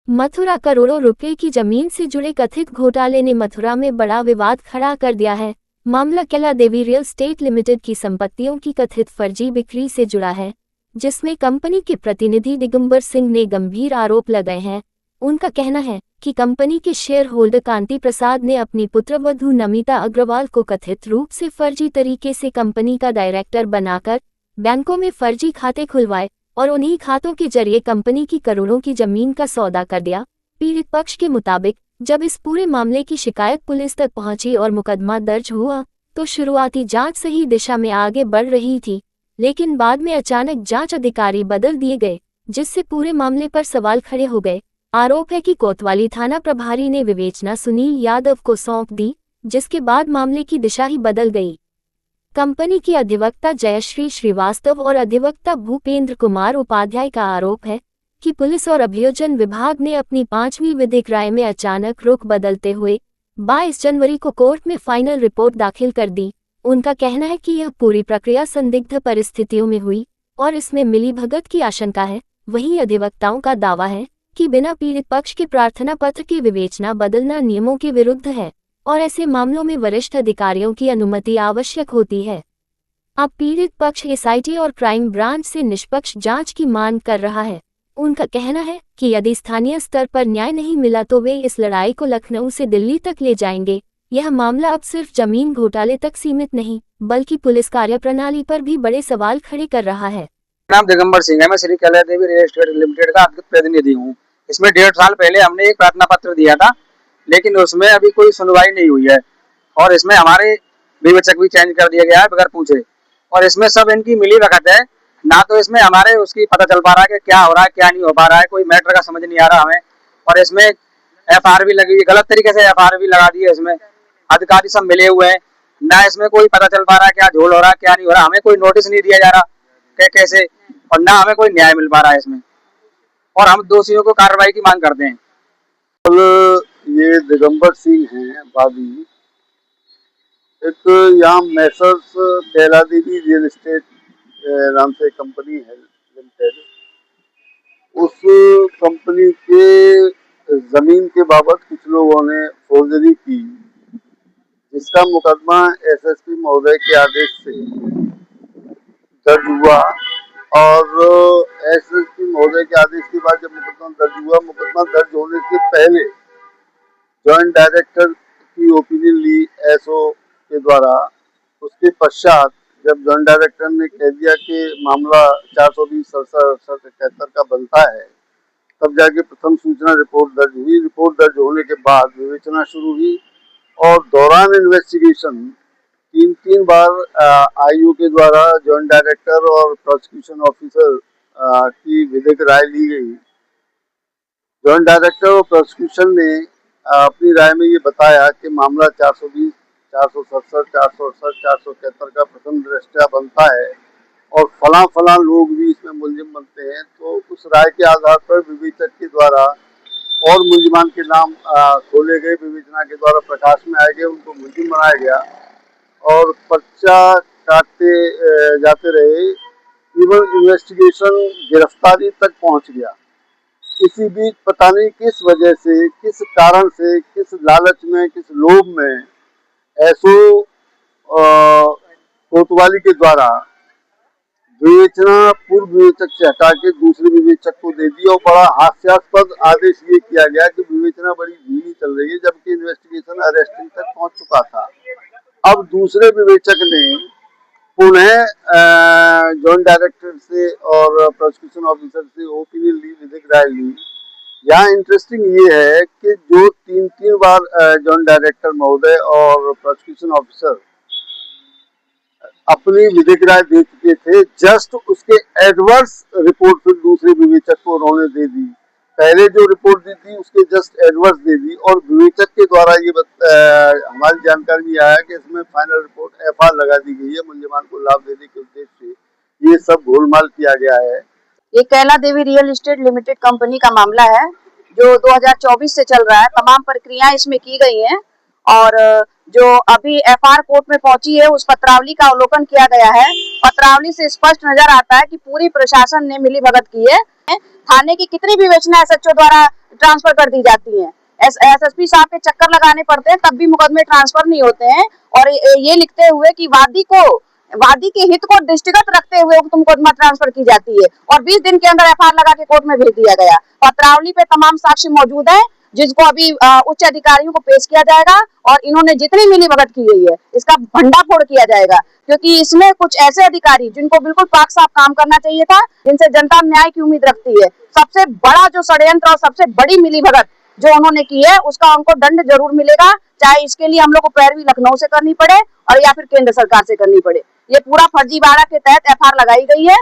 मथुरा करोड़ों रुपए की जमीन से जुड़े कथित घोटाले ने मथुरा में बड़ा विवाद खड़ा कर दिया है। मामला कैला देवी रियल एस्टेट लिमिटेड की संपत्तियों की कथित फर्जी बिक्री से जुड़ा है, जिसमें कंपनी के प्रतिनिधि दिगंबर सिंह ने गंभीर आरोप लगाए हैं। उनका कहना है कि कंपनी के शेयर होल्डर कांति प्रसाद ने अपनी पुत्रवधू नमिता अग्रवाल को कथित रूप से फर्जी तरीके से कंपनी का डायरेक्टर बनाकर बैंकों में फर्जी खाते खुलवाए और उन्हीं खातों के जरिए कंपनी की करोड़ों की जमीन का सौदा कर दिया। पीड़ित पक्ष के मुताबिक जब इस पूरे मामले की शिकायत पुलिस तक पहुंची और मुकदमा दर्ज हुआ, तो शुरुआती जांच सही दिशा में आगे बढ़ रही थी, लेकिन बाद में अचानक जांच अधिकारी बदल दिए गए, जिससे पूरे मामले पर सवाल खड़े हो गए। आरोप है कि कोतवाली थाना प्रभारी ने विवेचना सुनील यादव को सौंप दी, जिसके बाद मामले की दिशा ही बदल गई। कंपनी की अधिवक्ता जयश्री श्रीवास्तव और अधिवक्ता भूपेंद्र कुमार उपाध्याय का आरोप है कि पुलिस और अभियोजन विभाग ने अपनी 5वीं विधिक राय में अचानक रुख बदलते हुए 22 जनवरी को कोर्ट में फाइनल रिपोर्ट दाखिल कर दी। उनका कहना है कि यह पूरी प्रक्रिया संदिग्ध परिस्थितियों में हुई और इसमें मिलीभगत की आशंका है। वहीं अधिवक्ताओं का दावा है कि बिना पीड़ित पक्ष के प्रार्थना पत्र की विवेचना बदलना नियमों के विरुद्ध है और ऐसे मामलों में वरिष्ठ अधिकारियों की अनुमति आवश्यक होती है। अब पीड़ित पक्ष एसआईटी और क्राइम ब्रांच से निष्पक्ष जांच की मांग कर रहा है। उनका कहना है कि यदि स्थानीय स्तर पर न्याय नहीं मिला तो वे इस लड़ाई को लखनऊ से दिल्ली तक ले जाएंगे। यह मामला अब सिर्फ जमीन घोटाले तक सीमित नहीं, बल्कि पुलिस कार्यप्रणाली पर भी बड़े सवाल खड़े कर रहा है। नाम दिगंबर सिंह है। मैं श्री कैला देवी रियल एस्टेट लिमिटेड का अधिकृत प्रतिनिधि हूँ। इसमें 1.5 साल पहले हमने एक प्रार्थना पत्र दिया था, लेकिन उसमें अभी कोई सुनवाई नहीं हुई है और इसमें हमारे विवेचक भी चेंज कर दिया गया है बगैर पूछे। और इसमें सब इनकी मिली भगत है, ना तो इसमें हमारे उसकी पता चल पा रहा है कि क्या हो रहा है क्या नहीं हो पा रहा है, कोई मैटर का समझ नहीं आ रहा हमें। और इसमें एफआईआर भी लगी हुई, गलत तरीके से एफआईआर भी लगा दी है। इसमें अधिकारी सब मिले हुए हैं, ना इसमें कोई पता चल पा रहा है क्या झोल हो रहा है क्या नहीं हो रहा। हमें कोई नोटिस नहीं दिया जा रहा कैसे, और ना हमें कोई न्याय मिल पा रहा है इसमें, और हम दोषियों को कार्रवाई की मांग करते हैं। ये दिगंबर सिंह हैं बागी। एक यहाँ मैसर्स कैला देवी रियल एस्टेट नाम से कंपनी है लिमिटेड। उस कंपनी के जमीन के बाबत कुछ लोगों ने फोर्जरी की, जिसका मुकदमा एसएसपी महोदय के आदेश से दर्ज हुआ। और एसएसपी महोदय के आदेश के बाद जब मुकदमा दर्ज हुआ, मुकदमा दर्ज होने से पहले जॉइंट डायरेक्टर की ओपिनियन ली एसओ के द्वारा। उसके पश्चात जब जॉइंट डायरेक्टर ने कह दिया कि मामला 420/67/71 का बनता है, तब जाके प्रथम सूचना रिपोर्ट दर्ज हुई। रिपोर्ट दर्ज होने के बाद विवेचना शुरू हुई और दौरान इन्वेस्टिगेशन 3 बार आईयू के द्वारा जॉइंट डायरेक्टर और प्रोसिक्यूशन ऑफिसर की विधिक राय ली गई। जॉइंट डायरेक्टर और प्रोसिक्यूशन ने अपनी राय में ये बताया कि मामला 420, 467, 468, 471 का प्रथम दृष्टया बनता है और फला लोग भी इसमें मुलजिम बनते हैं। तो उस राय के आधार पर विवेचक के द्वारा और मुलजिमान के नाम खोले गए, विवेचना के द्वारा प्रकाश में आए गए, उनको मुलजिम बनाया गया और पर्चा काटते जाते रहे। इवन इन्वेस्टिगेशन गिरफ्तारी तक पहुंच गया। इसी बीच पता नहीं किस वजह से, किस कारण से, किस लालच में, किस लोभ में एसओ कोतवाली के द्वारा विवेचना पूर्व विवेचक से हटा के दूसरे विवेचक को दे दी। और बड़ा हास्यास्पद आदेश ये किया गया कि विवेचना बड़ी धीमी चल रही है, जबकि इन्वेस्टिगेशन अरेस्टिंग तक पहुंच चुका था। अब दूसरे विवेचक ने पुनः जॉइंट डायरेक्टर से और प्रोसिक्यूशन ऑफिसर से ओपिनियन ली, विधिक राय ली। यहाँ इंटरेस्टिंग ये है कि जो 3 बार जॉइंट डायरेक्टर महोदय और प्रोसिक्यूशन ऑफिसर अपनी विधिक राय दे चुके थे, जस्ट उसके एडवर्स रिपोर्ट फिर दूसरे विवेचक को उन्होंने दे दी। पहले जो रिपोर्ट दी थी उसके जस्ट एडवर्स दे दी और विवेचक के द्वारा ये हमारी जानकारी में आया कि इसमें फाइनल रिपोर्ट एफआईआर लगा दी गई है। मुलजिमान को लाभ देने के उद्देश्य से ये सब गोलमाल किया गया है। ये कैला देवी रियल एस्टेट लिमिटेड कंपनी का मामला है जो 2024 से चल रहा है। तमाम प्रक्रियाएं इसमें की गई हैं और जो अभी एफआईआर कोर्ट में पहुंची है उस पत्रावली का अवलोकन किया गया है। पत्रावली से स्पष्ट नजर आता है कि पूरी प्रशासन ने मिलीभगत की है। थाने की कितनी विवेचना एसएचओ द्वारा ट्रांसफर कर दी जाती हैं। एसएसपी साहब के चक्कर लगाने पड़ते हैं, तब भी मुकदमे ट्रांसफर नहीं होते हैं। और ये लिखते हुए कि वादी के हित को दृष्टिगत रखते हुए मुकदमा ट्रांसफर की जाती है और 20 दिन के अंदर एफआईआर लगा के कोर्ट में भेज दिया गया। पत्रावली पे तमाम साक्ष्य मौजूद है, जिसको अभी उच्च अधिकारियों को पेश किया जाएगा और इन्होंने जितनी मिलीभगत की गई है इसका भंडाफोड़ किया जाएगा, क्योंकि इसमें कुछ ऐसे अधिकारी जिनको बिल्कुल पाक साफ काम करना चाहिए था, जिनसे जनता न्याय की उम्मीद रखती है, सबसे बड़ा जो षड्यंत्र और सबसे बड़ी मिलीभगत जो उन्होंने की है उसका उनको दंड जरूर मिलेगा, चाहे इसके लिए हम लोग को पैरवी लखनऊ से करनी पड़े और या फिर केंद्र सरकार से करनी पड़े। ये पूरा फर्जीवाड़ा के तहत एफआईआर लगाई गई है।